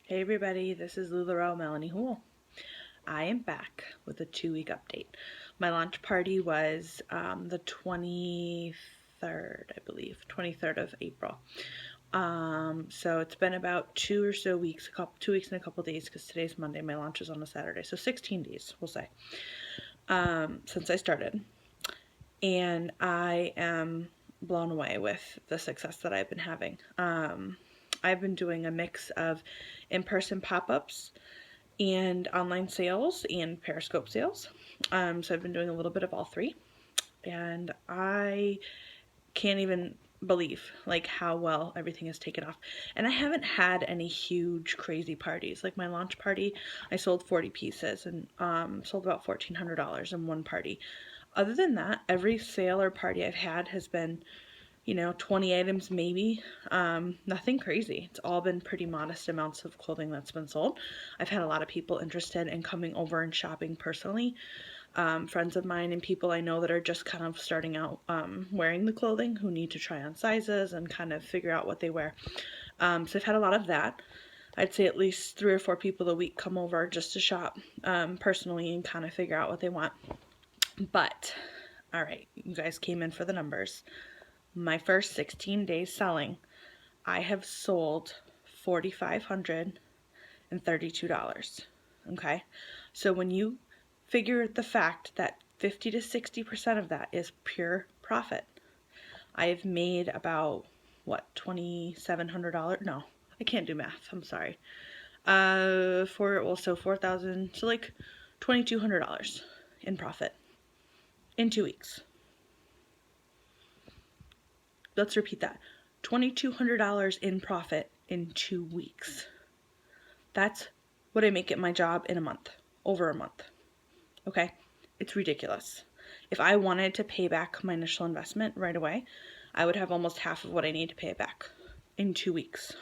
Hey everybody, this is LuLaRoe, Melanie Hool. I am back with a 2-week update. My launch party was the 23rd, I believe, 23rd of April. So it's been about 2 weeks and a couple days, because today's Monday, my launch is on a Saturday, so 16 days, we'll say, since I started. And I am blown away with the success that I've been having. I've been doing a mix of in-person pop-ups and online sales and Periscope sales. So I've been doing a little bit of all three, and I can't even believe like how well everything has taken off. And I haven't had any huge crazy parties. Like my launch party, I sold 40 pieces and sold about $1,400 in one party. Other than that, every sale or party I've had has been 20 items maybe. Nothing crazy. It's all been pretty modest amounts of clothing that's been sold. I've had a lot of people interested in coming over and shopping personally. Friends of mine and people I know that are just kind of starting out wearing the clothing, who need to try on sizes and kind of figure out what they wear. So I've had a lot of that. I'd say at least 3 or 4 people a week come over just to shop personally and kind of figure out what they want. But, all right, you guys came in for the numbers. My first 16 days selling, I have sold $4,532. Okay, so when you figure the fact that 50 to 60% of that is pure profit, I have made about what, $2,700? No, I can't do math. I'm sorry. So 4,000, so like $2,200 in profit in 2 weeks. Let's repeat that. $2,200 in profit in 2 weeks. That's what I make at my job in a month, over a month. Okay? It's ridiculous. If I wanted to pay back my initial investment right away, I would have almost half of what I need to pay it back in 2 weeks.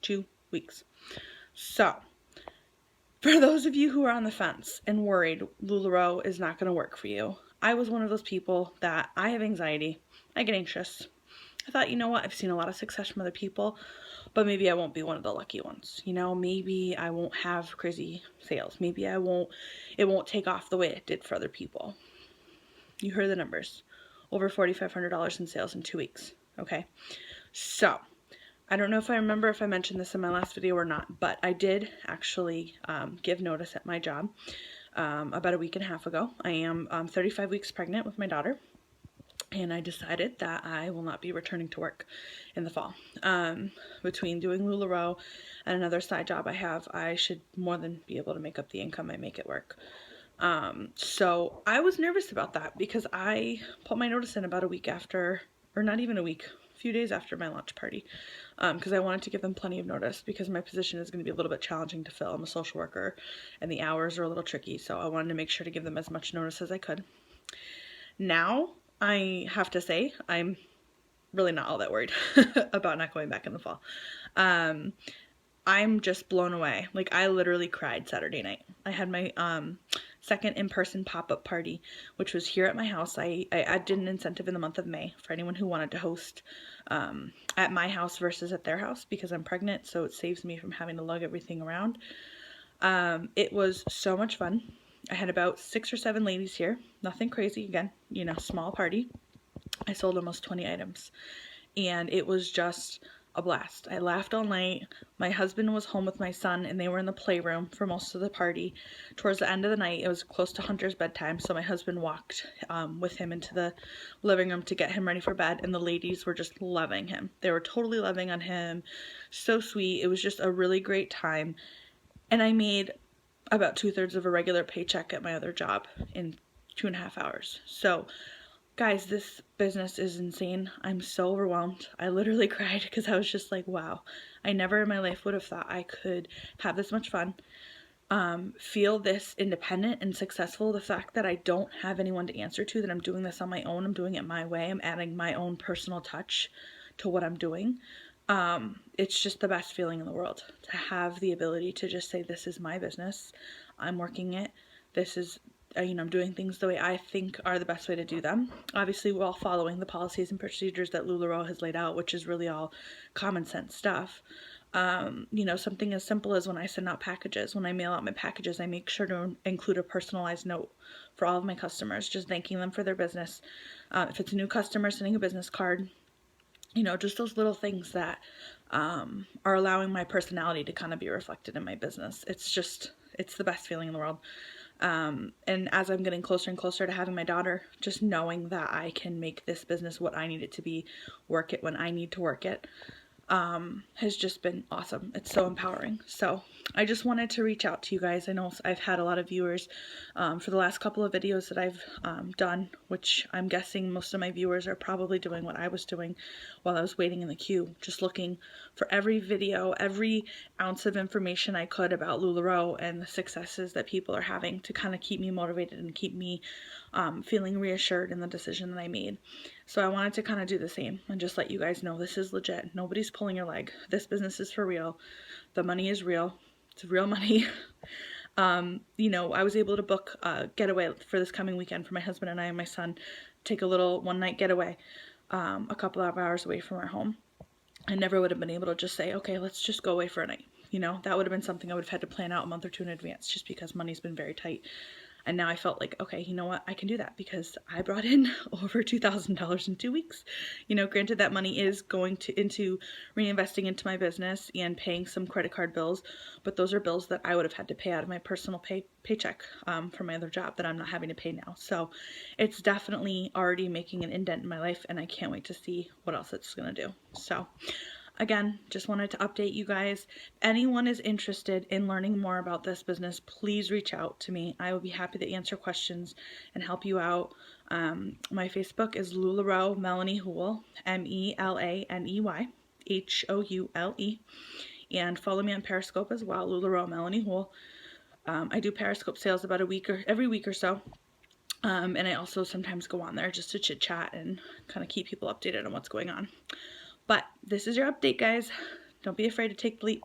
2 weeks. So, for those of you who are on the fence and worried LuLaRoe is not going to work for you, I was one of those people that I have anxiety. I get anxious. I thought, you know what, I've seen a lot of success from other people, but maybe I won't be one of the lucky ones. Maybe I won't have crazy sales. Maybe it won't take off the way it did for other people. You heard the numbers. Over $4,500 in sales in 2 weeks. Okay. So, I don't know if I remember if I mentioned this in my last video or not, but I did actually give notice at my job about a week and a half ago. I am 35 weeks pregnant with my daughter, and I decided that I will not be returning to work in the fall. Between doing LuLaRoe and another side job I have, I should more than be able to make up the income I make at work. So I was nervous about that because I put my notice in about a week after, or not even a week, a few days after my launch party, because I wanted to give them plenty of notice because my position is going to be a little bit challenging to fill. I'm a social worker and the hours are a little tricky, so I wanted to make sure to give them as much notice as I could. Now, I have to say, I'm really not all that worried about not going back in the fall. I'm just blown away. Like, I literally cried Saturday night. I had my second in-person pop-up party, which was here at my house. I did an incentive in the month of May for anyone who wanted to host at my house versus at their house, because I'm pregnant, so it saves me from having to lug everything around. It was so much fun. I had about 6 or 7 ladies here. Nothing crazy. Again, small party. I sold almost 20 items, and it was just a blast. I laughed all night. My husband was home with my son, and they were in the playroom for most of the party. Towards the end of the night, it was close to Hunter's bedtime, so my husband walked with him into the living room to get him ready for bed, and the ladies were just loving him. They were totally loving on him. So sweet. It was just a really great time, and I made about 2/3 of a regular paycheck at my other job in 2.5 hours. So, guys, this business is insane. I'm so overwhelmed. I literally cried because I was just like, wow, I never in my life would have thought I could have this much fun, feel this independent and successful. The fact that I don't have anyone to answer to, that I'm doing this on my own, I'm doing it my way, I'm adding my own personal touch to what I'm doing. It's just the best feeling in the world to have the ability to just say, this is my business. I'm working it. This is I'm doing things the way I think are the best way to do them. Obviously, while following the policies and procedures that LuLaRoe has laid out, which is really all common sense stuff. You know, something as simple as when I send out packages, when I mail out my packages, I make sure to include a personalized note for all of my customers, just thanking them for their business. If it's a new customer, sending a business card, you know, just those little things that are allowing my personality to kind of be reflected in my business. It's the best feeling in the world. And as I'm getting closer and closer to having my daughter, just knowing that I can make this business what I need it to be, work it when I need to work it, has just been awesome. It's so empowering. So I just wanted to reach out to you guys. I know I've had a lot of viewers for the last couple of videos that I've done, which I'm guessing most of my viewers are probably doing what I was doing while I was waiting in the queue, just looking for every video, every ounce of information I could about LuLaRoe and the successes that people are having to kind of keep me motivated and keep me feeling reassured in the decision that I made. So I wanted to kind of do the same and just let you guys know this is legit. Nobody's pulling your leg. This business is for real. The money is real. It's real money. You know, I was able to book a getaway for this coming weekend for my husband and I and my son. Take a little one-night getaway a couple of hours away from our home. I never would have been able to just say, okay, let's just go away for a night. You know, that would have been something I would have had to plan out a month or two in advance just because money's been very tight. And now I felt like, okay, you know what? I can do that because I brought in over $2,000 in 2 weeks. You know, granted that money is going into reinvesting into my business and paying some credit card bills, but those are bills that I would have had to pay out of my personal paycheck from my other job that I'm not having to pay now. So it's definitely already making an indent in my life, and I can't wait to see what else it's going to do. So again, just wanted to update you guys. If anyone is interested in learning more about this business, please reach out to me. I will be happy to answer questions and help you out. My Facebook is LuLaRoe Melanie Houle, MELANEY HOULE. And follow me on Periscope as well, LuLaRoe Melanie Houle. I do Periscope sales about every week or so. And I also sometimes go on there just to chit chat and kind of keep people updated on what's going on. But this is your update, guys. Don't be afraid to take the leap.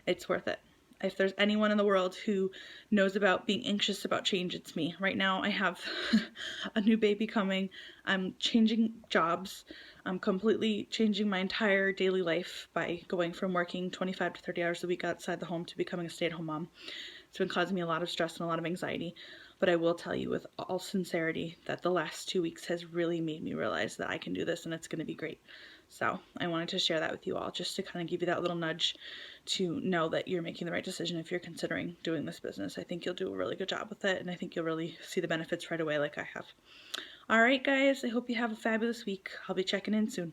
It's worth it. If there's anyone in the world who knows about being anxious about change, it's me. Right now, I have a new baby coming. I'm changing jobs. I'm completely changing my entire daily life by going from working 25 to 30 hours a week outside the home to becoming a stay-at-home mom. It's been causing me a lot of stress and a lot of anxiety. But I will tell you with all sincerity that the last 2 weeks has really made me realize that I can do this and it's going to be great. So I wanted to share that with you all just to kind of give you that little nudge to know that you're making the right decision if you're considering doing this business. I think you'll do a really good job with it, and I think you'll really see the benefits right away like I have. All right, guys, I hope you have a fabulous week. I'll be checking in soon.